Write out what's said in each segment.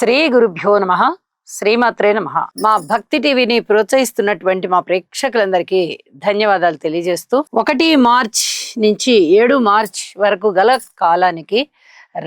శ్రీ గురుభ్యో నమః. శ్రీమాత్రే నమః. మా భక్తి టీవీని ప్రోత్సహిస్తున్నటువంటి మా ప్రేక్షకులందరికీ ధన్యవాదాలు తెలియజేస్తూ 1 మార్చ్ నుంచి 7 మార్చ్ వరకు గల కాలానికి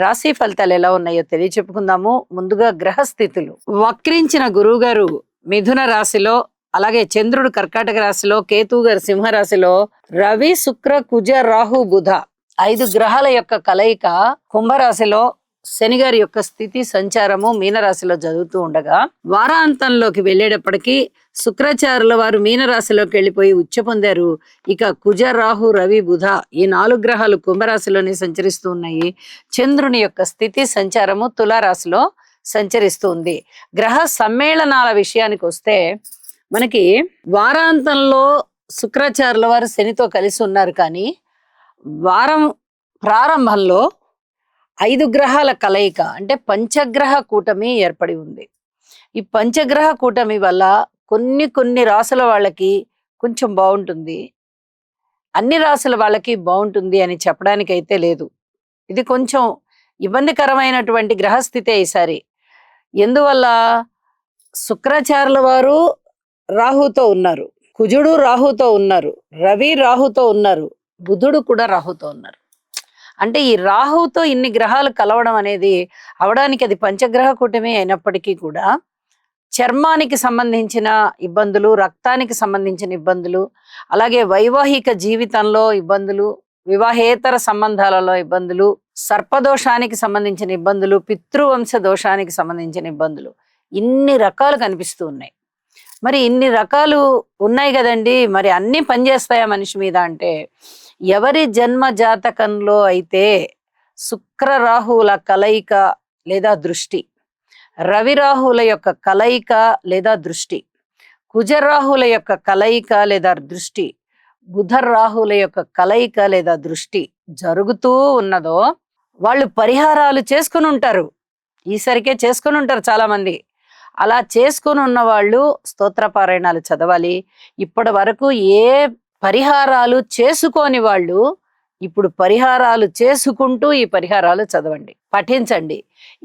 రాశి ఫలితాలు ఎలా ఉన్నాయో తెలియచెప్పుకుందాము. ముందుగా గ్రహస్థితులు. వక్రించిన గురువు గారు మిథున రాశిలో, అలాగే చంద్రుడు కర్కాటక రాశిలో, కేతువు గారు సింహ రాశిలో, రవి శుక్ర కుజ రాహు బుధ 5 గ్రహాల యొక్క కలయిక కుంభరాశిలో, శని గారి యొక్క స్థితి సంచారము మీనరాశిలో జరుగుతూ ఉండగా వారాంతంలోకి వెళ్ళేటప్పటికీ శుక్రాచార్యుల వారు మీనరాశిలోకి వెళ్ళిపోయి ఉచ్చ పొందారు. ఇక కుజ రాహు రవి బుధ ఈ 4 గ్రహాలు కుంభరాశిలోనే సంచరిస్తూ ఉన్నాయి. చంద్రుని యొక్క స్థితి సంచారము తులారాశిలో సంచరిస్తూ ఉంది. గ్రహ సమ్మేళనాల విషయానికి వస్తే మనకి వారాంతంలో శుక్రాచార్యుల వారు శనితో కలిసి ఉన్నారు. కానీ వారం ప్రారంభంలో 5 గ్రహాల కలయిక అంటే పంచగ్రహ కూటమి ఏర్పడి ఉంది. ఈ పంచగ్రహ కూటమి వల్ల కొన్ని రాసుల వాళ్ళకి కొంచెం బాగుంటుంది, అన్ని రాసుల వాళ్ళకి బాగుంటుంది అని చెప్పడానికి అయితే లేదు. ఇది కొంచెం ఇబ్బందికరమైనటువంటి గ్రహస్థితే ఈసారి. ఎందువల్ల శుక్రాచార్యుల వారు రాహుతో ఉన్నారు, కుజుడు రాహుతో ఉన్నారు, రవి రాహుతో ఉన్నారు, బుధుడు కూడా రాహుతో ఉన్నారు. అంటే ఈ రాహుతో ఇన్ని గ్రహాలు కలవడం అనేది అవడానికి అది పంచగ్రహ కూటమి అయినప్పటికీ కూడా చర్మానికి సంబంధించిన ఇబ్బందులు, రక్తానికి సంబంధించిన ఇబ్బందులు, అలాగే వైవాహిక జీవితంలో ఇబ్బందులు, వివాహేతర సంబంధాలలో ఇబ్బందులు, సర్పదోషానికి సంబంధించిన ఇబ్బందులు, పితృవంశ దోషానికి సంబంధించిన ఇబ్బందులు, ఇన్ని రకాలు కనిపిస్తూ ఉన్నాయి. మరి ఇన్ని రకాలు ఉన్నాయి కదండి, మరి అన్ని పనిచేస్తాయా మనిషి మీద అంటే, ఎవరి జన్మ జాతకంలో అయితే శుక్ర రాహువుల కలయిక లేదా దృష్టి, రవి రాహువుల యొక్క కలయిక లేదా దృష్టి, కుజరాహుల యొక్క కలయిక లేదా దృష్టి, బుధ రాహువుల యొక్క కలయిక లేదా దృష్టి జరుగుతూ ఉన్నదో వాళ్ళు పరిహారాలు చేసుకుని ఉంటారు. ఈసరికే చేసుకుని ఉంటారు చాలా మంది. అలా చేసుకుని ఉన్న వాళ్ళు స్తోత్రపారాయణాలు చదవాలి. ఇప్పటి వరకు ఏ పరిహారాలు చేసుకోని వాళ్ళు ఇప్పుడు పరిహారాలు చేసుకుంటూ ఈ పరిహారాలు చదవండి, పఠించండి.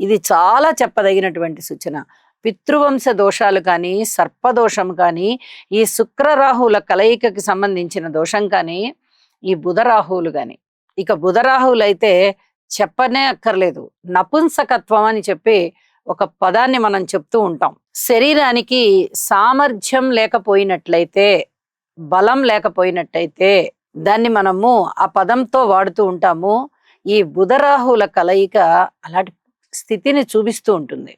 ఇది చాలా చెప్పదగినటువంటి సూచన. పితృవంశ దోషాలు కానీ, సర్పదోషం కానీ, ఈ శుక్రరాహువుల కలయికకి సంబంధించిన దోషం కానీ, ఈ బుధరాహువులు కానీ, ఇక బుధరాహువులు అయితే చెప్పనే అక్కర్లేదు. నపుంసకత్వం అని చెప్పి ఒక పదాన్ని మనం చెప్తూ ఉంటాం. శరీరానికి సామర్థ్యం లేకపోయినట్లయితే, బలం లేకపోయినట్టయితే దాన్ని మనము ఆ పదంతో వాడుతూ ఉంటాము. ఈ బుధరాహుల కలయిక అలాంటి స్థితిని చూపిస్తూ ఉంటుంది.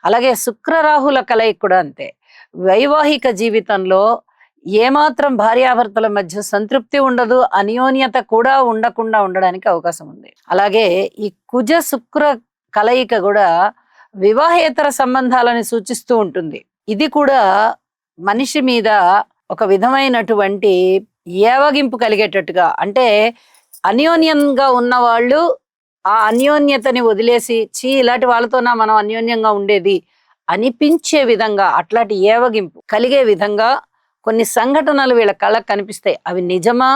అలాగే శుక్రరాహుల కలయిక కూడా అంతే. వైవాహిక జీవితంలో ఏమాత్రం భార్యాభర్తల మధ్య సంతృప్తి ఉండదు, అన్యోన్యత కూడా ఉండకుండా ఉండడానికి అవకాశం ఉంది. అలాగే ఈ కుజ శుక్ర కలయిక కూడా వివాహేతర సంబంధాలని సూచిస్తూ ఉంటుంది. ఇది కూడా మనిషి మీద ఒక విధమైనటువంటి ఏవగింపు కలిగేటట్టుగా, అంటే అన్యోన్యంగా ఉన్నవాళ్ళు ఆ అన్యోన్యతని వదిలేసి ఇలాంటి వాళ్ళతోనా మనం అన్యోన్యంగా ఉండేది అనిపించే విధంగా, అట్లాంటి ఏవగింపు కలిగే విధంగా కొన్ని సంఘటనలు వీళ్ళ కళ్ళకు కనిపిస్తాయి. అవి నిజమా,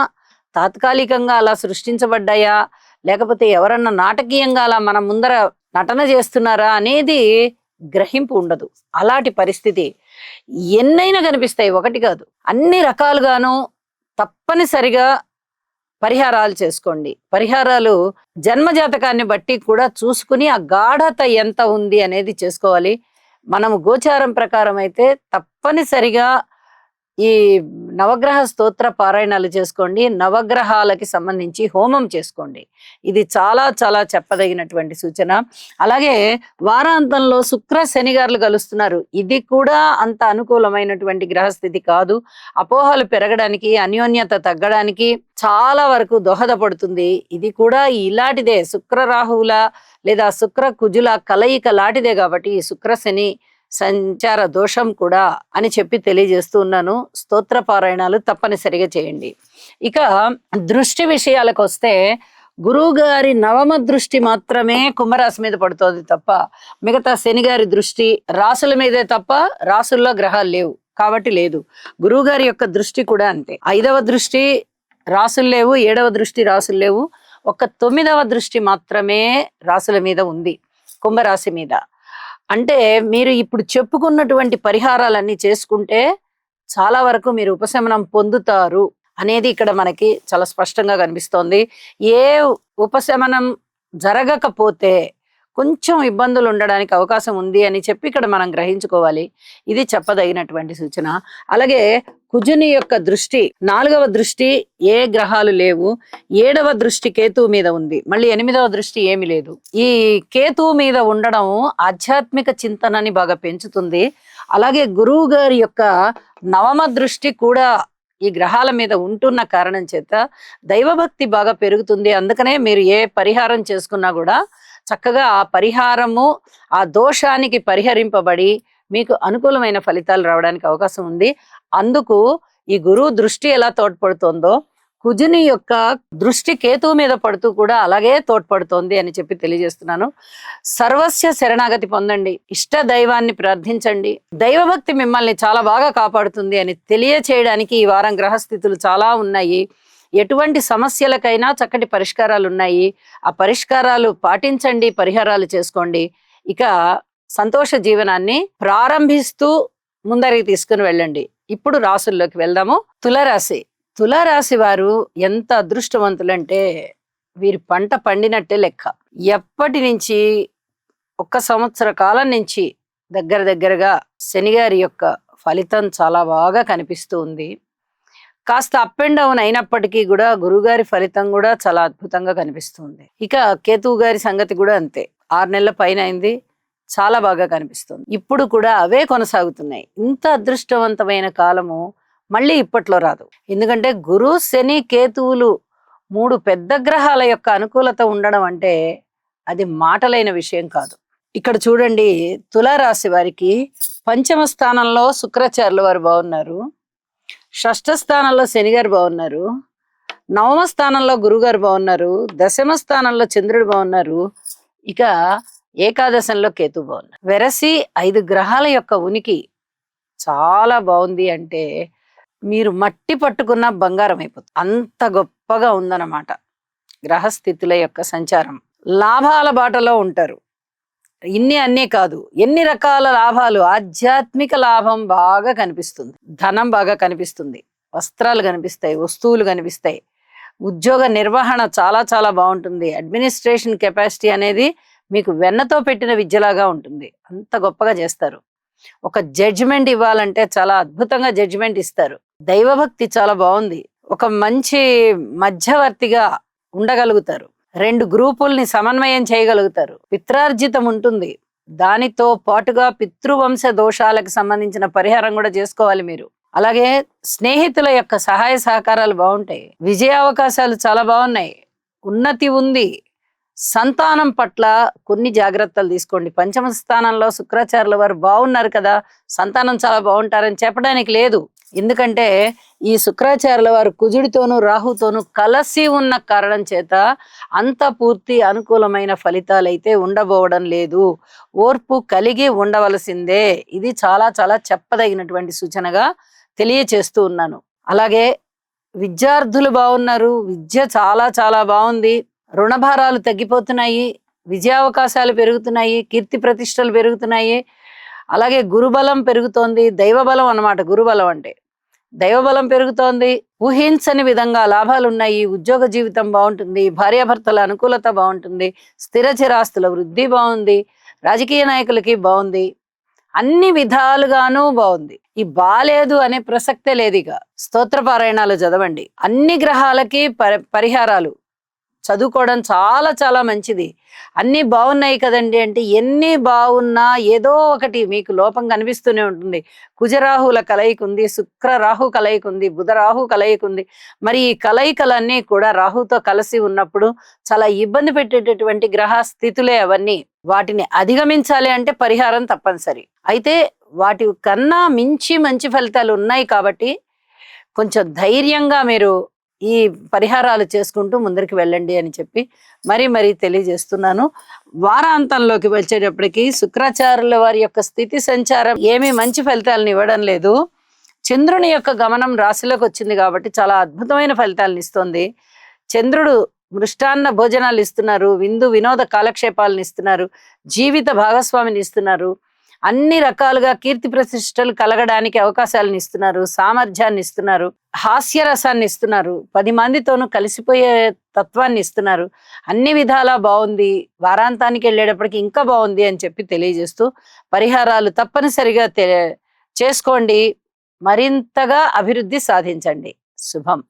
తాత్కాలికంగా అలా సృష్టించబడ్డాయా, లేకపోతే ఎవరన్నా నాటకీయంగా అలా మన ముందర నటన చేస్తున్నారా అనేది గ్రహింపు ఉండదు. అలాంటి పరిస్థితి ఎన్నైనా కనిపిస్తాయి, ఒకటి కాదు, అన్ని రకాలుగాను. తప్పనిసరిగా పరిహారాలు చేసుకోండి. పరిహారాలు జన్మజాతకాన్ని బట్టి కూడా చూసుకుని ఆ గాఢత ఎంత ఉంది అనేది చేసుకోవాలి. మనము గోచారం ప్రకారం అయితే తప్పనిసరిగా ఈ నవగ్రహ స్తోత్ర పారాయణాలు చేసుకోండి. నవగ్రహాలకి సంబంధించి హోమం చేసుకోండి. ఇది చాలా చాలా చెప్పదగినటువంటి సూచన. అలాగే వారాంతంలో శుక్ర శని గారులు కలుస్తున్నారు. ఇది కూడా అంత అనుకూలమైనటువంటి గ్రహస్థితి కాదు. అపోహలు పెరగడానికి, అన్యోన్యత తగ్గడానికి చాలా వరకు దోహదపడుతుంది. ఇది కూడా ఇలాంటిదే, శుక్ర రాహువుల లేదా శుక్ర కుజుల కలయిక లాంటిదే. కాబట్టి ఈ శుక్ర శని సంచార దోషం కూడా అని చెప్పి తెలియజేస్తూ ఉన్నాను. స్తోత్ర పారాయణాలు తప్పనిసరిగా చేయండి. ఇక దృష్టి విషయాలకు వస్తే, గురువు గారి నవమ దృష్టి మాత్రమే కుంభరాశి మీద పడుతోంది తప్ప మిగతా శని గారి దృష్టి రాసుల మీదే తప్ప రాసుల్లో గ్రహాలు లేవు కాబట్టి లేదు. గురువు గారి యొక్క దృష్టి కూడా అంతే. 5వ దృష్టి రాసులు లేవు, 7వ దృష్టి రాసులు లేవు. ఒక 9వ దృష్టి మాత్రమే రాసుల మీద ఉంది, కుంభరాశి మీద. అంటే మీరు ఇప్పుడు చెప్పుకున్నటువంటి పరిహారాలన్నీ చేసుకుంటే చాలా వరకు మీరు ఉపశమనం పొందుతారు అనేది ఇక్కడ మనకి చాలా స్పష్టంగా కనిపిస్తోంది. ఏ ఉపశమనం జరగకపోతే కొంచెం ఇబ్బందులు ఉండడానికి అవకాశం ఉంది అని చెప్పి ఇక్కడ మనం గ్రహించుకోవాలి. ఇది చెప్పదగినటువంటి సూచన. అలాగే కుజుని యొక్క దృష్టి, 4వ దృష్టి ఏ గ్రహాలు లేవు, 7వ దృష్టి కేతువు మీద ఉంది, మళ్ళీ 8వ దృష్టి ఏమి లేదు. ఈ కేతువు మీద ఉండడం ఆధ్యాత్మిక చింతనని బాగా పెంచుతుంది. అలాగే గురువు గారి యొక్క 9వ దృష్టి కూడా ఈ గ్రహాల మీద ఉంటున్న కారణం చేత దైవభక్తి బాగా పెరుగుతుంది. అందుకనే మీరు ఏ పరిహారం చేసుకున్నా కూడా చక్కగా ఆ పరిహారము ఆ దోషానికి పరిహరింపబడి మీకు అనుకూలమైన ఫలితాలు రావడానికి అవకాశం ఉంది. అందుకు ఈ గురువు దృష్టి ఎలా తోడ్పడుతుందో కుజుని యొక్క దృష్టి కేతువు మీద పడుతూ కూడా అలాగే తోడ్పడుతోంది అని చెప్పి తెలియజేస్తున్నాను. సర్వస్య శరణాగతి పొందండి, ఇష్ట దైవాన్ని ప్రార్థించండి, దైవభక్తి మిమ్మల్ని చాలా బాగా కాపాడుతుంది అని తెలియచేయడానికి ఈ వారం గ్రహస్థితులు చాలా ఉన్నాయి. ఎటువంటి సమస్యలకైనా చక్కటి పరిష్కారాలు ఉన్నాయి. ఆ పరిష్కారాలు పాటించండి, పరిహారాలు చేసుకోండి. ఇక సంతోష జీవనాన్ని ప్రారంభిస్తూ ముందరికి తీసుకుని వెళ్ళండి. ఇప్పుడు రాసుల్లోకి వెళ్దాము. తులారాశి. తులారాశి వారు ఎంత అదృష్టవంతులంటే వీరి పంట పండినట్టే లెక్క. ఎప్పటి నుంచి 1 సంవత్సర కాలం నుంచి దగ్గరగా శనిగారి యొక్క ఫలితం చాలా బాగా కనిపిస్తూ ఉంది. కాస్త అప్ అండ్ డౌన్ అయినప్పటికీ కూడా గురుగారి ఫలితం కూడా చాలా అద్భుతంగా కనిపిస్తుంది. ఇక కేతువు గారి సంగతి కూడా అంతే, 6 నెలల పైన అయింది, చాలా బాగా కనిపిస్తుంది. ఇప్పుడు కూడా అవే కొనసాగుతున్నాయి. ఇంత అదృష్టవంతమైన కాలము మళ్ళీ ఇప్పట్లో రాదు. ఎందుకంటే గురు, శని, కేతువులు 3 పెద్ద గ్రహాల యొక్క అనుకూలత ఉండడం అంటే అది మాటలైన విషయం కాదు. ఇక్కడ చూడండి, తులారాశి వారికి 5వ స్థానంలో శుక్రాచార్యుల వారు బాగున్నారు, 6ష్ఠ స్థానంలో శనిగారు బాగున్నారు, 9వ స్థానంలో గురుగారు బాగున్నారు, 10వ స్థానంలో చంద్రుడు బాగున్నారు, ఇక ఏకాదశంలో కేతు బాగున్నారు. వెరసి 5 గ్రహాల యొక్క ఉనికి చాలా బాగుంది. అంటే మీరు మట్టి పట్టుకున్న బంగారం అయిపోతుంది, అంత గొప్పగా ఉందన్నమాట గ్రహస్థితుల యొక్క సంచారం. లాభాల బాటలో ఉంటారు. అన్నీ కాదు, ఎన్ని రకాల లాభాలు. ఆధ్యాత్మిక లాభం బాగా కనిపిస్తుంది, ధనం బాగా కనిపిస్తుంది, వస్త్రాలు కనిపిస్తాయి, వస్తువులు కనిపిస్తాయి, ఉద్యోగ నిర్వహణ చాలా చాలా బాగుంటుంది. అడ్మినిస్ట్రేషన్ కెపాసిటీ అనేది మీకు వెన్నతో పెట్టిన విద్యలాగా ఉంటుంది, అంత గొప్పగా చేస్తారు. ఒక జడ్జిమెంట్ ఇవ్వాలంటే చాలా అద్భుతంగా జడ్జిమెంట్ ఇస్తారు. దైవభక్తి చాలా బాగుంది. ఒక మంచి మధ్యవర్తిగా ఉండగలుగుతారు. 2 గ్రూపుల్ని సమన్వయం చేయగలుగుతారు. పిత్రార్జితం ఉంటుంది. దానితో పాటుగా పితృవంశ దోషాలకు సంబంధించిన పరిహారం కూడా చేసుకోవాలి మీరు. అలాగే స్నేహితుల యొక్క సహాయ సహకారాలు బాగుంటాయి. విజయ అవకాశాలు చాలా బాగున్నాయి. ఉన్నతి ఉంది. సంతానం పట్ల కొన్ని జాగ్రత్తలు తీసుకోండి. 5వ స్థానంలో శుక్రాచార్యుల వారు బాగున్నారు కదా, సంతానం చాలా బాగుంటారని చెప్పడానికి లేదు. ఎందుకంటే ఈ శుక్రాచార్యుల వారు కుజుడితోనూ రాహుతోనూ కలిసి ఉన్న కారణం చేత అంత పూర్తి అనుకూలమైన ఫలితాలు అయితే ఉండబోవడం లేదు. ఓర్పు కలిగి ఉండవలసిందే. ఇది చాలా చాలా చెప్పదగినటువంటి సూచనగా తెలియచేస్తూ ఉన్నాను. అలాగే విద్యార్థులు బాగున్నారు. విద్య చాలా చాలా బాగుంది. రుణభారాలు తగ్గిపోతున్నాయి, విజయావకాశాలు పెరుగుతున్నాయి, కీర్తి ప్రతిష్టలు పెరుగుతున్నాయి. అలాగే గురుబలం పెరుగుతోంది. దైవబలం అన్నమాట గురుబలం అంటే. దైవబలం పెరుగుతోంది. ఊహించని విధంగా లాభాలు ఉన్నాయి. ఉద్యోగ జీవితం బాగుంటుంది. భార్యాభర్తల అనుకూలత బాగుంటుంది. స్థిర చిరాస్తుల వృద్ధి బాగుంది. రాజకీయ నాయకులకి బాగుంది. అన్ని విధాలుగానూ బాగుంది. ఈ బాలేదు అనే ప్రసక్తే లేదు. ఇక స్తోత్ర పారాయణాలు చదవండి. అన్ని గ్రహాలకి పరిహారాలు చదువుకోవడం చాలా చాలా మంచిది. అన్నీ బాగున్నాయి కదండి అంటే ఎన్ని బాగున్నా ఏదో ఒకటి మీకు లోపం కనిపిస్తూనే ఉంటుంది. కుజరాహుల కలయిక ఉంది, శుక్ర రాహు కలయిక ఉంది, బుధ రాహు కలయిక ఉంది. మరి ఈ కలయికలన్నీ కూడా రాహుతో కలిసి ఉన్నప్పుడు చాలా ఇబ్బంది పెట్టేటటువంటి గ్రహ స్థితులే అవన్నీ. వాటిని అధిగమించాలి అంటే పరిహారం తప్పనిసరి. అయితే వాటి కన్నా మించి మంచి ఫలితాలు ఉన్నాయి కాబట్టి కొంచెం ధైర్యంగా మీరు ఈ పరిహారాలు చేసుకుంటూ ముందరికి వెళ్ళండి అని చెప్పి మరీ తెలియజేస్తున్నాను. వారాంతంలోకి వచ్చేటప్పటికి శుక్రాచార్యుల వారి యొక్క స్థితి సంచారం ఏమీ మంచి ఫలితాలను ఇవ్వడం లేదు. చంద్రుని యొక్క గమనం రాశిలోకి వచ్చింది కాబట్టి చాలా అద్భుతమైన ఫలితాలను ఇస్తుంది. చంద్రుడు మృష్టాన్న భోజనాలు ఇస్తున్నారు, విందు వినోద కాలక్షేపాలను ఇస్తున్నారు, జీవిత భాగస్వామిని ఇస్తున్నారు. అన్ని రకాలుగా కీర్తి ప్రతిష్టలు కలగడానికి అవకాశాలను ఇస్తున్నారు, సామర్థ్యాన్ని ఇస్తున్నారు, హాస్యరసాన్ని ఇస్తున్నారు, 10 మందితోనూ కలిసిపోయే తత్వాన్ని ఇస్తున్నారు. అన్ని విధాలా బాగుంది, వారాంతానికి వెళ్ళేటప్పటికి ఇంకా బాగుంది అని చెప్పి తెలియజేస్తూ పరిహారాలు తప్పనిసరిగా చేసుకోండి, మరింతగా అభివృద్ధి సాధించండి. శుభం.